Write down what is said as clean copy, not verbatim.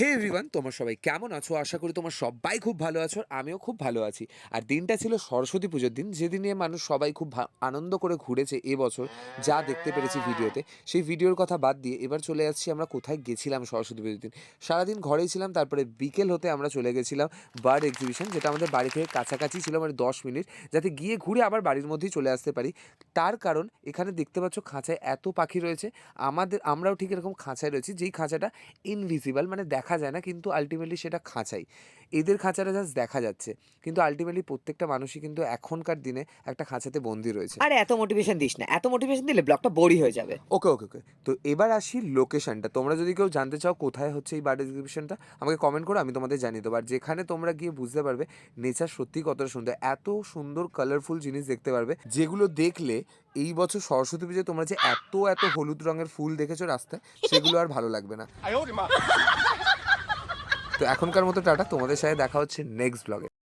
হে everyone, তোমরা সবাই কেমন আছো? আশা করি তোমরা সবাই খুব ভালো আছো, আর আমিও খুব ভালো আছি। আর দিনটা ছিল সরস্বতী পুজোর দিন, যেদিনে মানুষ সবাই খুব আনন্দ করে ঘুরেছে এবছর। যা দেখতে পেরেছি ভিডিওতে, সেই ভিডিওর কথা বাদ দিয়ে এবার চলে যাচ্ছি আমরা কোথায় গেছিলাম সরস্বতী পুজোর দিন। সারাদিন ঘরেই ছিলাম, তারপরে বিকেল হতে আমরা চলে গেছিলাম বার্ড এক্সিবিশন, যেটা আমাদের বাড়ি থেকে কাছাকাছি ছিল, মানে 10 মিনিট, যাতে গিয়ে ঘুরে আবার বাড়ির মধ্যেই চলে আসতে পারি। তার কারণ এখানে দেখতে পাচ্ছ খাঁচায় এত পাখি রয়েছে। আমরাও ঠিক এরকম খাঁচায় রয়েছি, যেই খাঁচাটা ইনভিজিবল, মানে দেখা যায় না, কিন্তু আলটিমেটলি সেটা খাঁচাই। এদের খাঁচাটা জাস্ট দেখা যাচ্ছে, কিন্তু আলটিমেটলি প্রত্যেকটা মানুষই কিন্তু এখনকার দিনে একটা খাঁচাতে বন্দি রয়েছে। আরে এত মোটিভেশন দিস না। এত মোটিভেশন দিলে ব্লগটা বোরই হয়ে যাবে। ওকে ওকে ওকে, তো এবার আসি লোকেশনটা। তোমরা যদি কেউ জানতে চাও কোথায় হচ্ছে এই বার্ড এক্সিবিশনটা, আমাকে কমেন্ট করো, আমি তোমাদের জানিয়ে দেবো। আর যেখানে তোমরা গিয়ে বুঝতে পারবে নেচার সত্যি কতটা সুন্দর, এত সুন্দর কালারফুল জিনিস দেখতে পারবে, যেগুলো দেখলে এই বছর সরস্বতী পুজোয় তোমরা যে এত এত হলুদ রঙের ফুল দেখেছো রাস্তায়, সেগুলো আর ভালো লাগবে না। তো এখনকার মতো টাটা, তোমাদের সাথে দেখা হচ্ছে নেক্সট ব্লগে।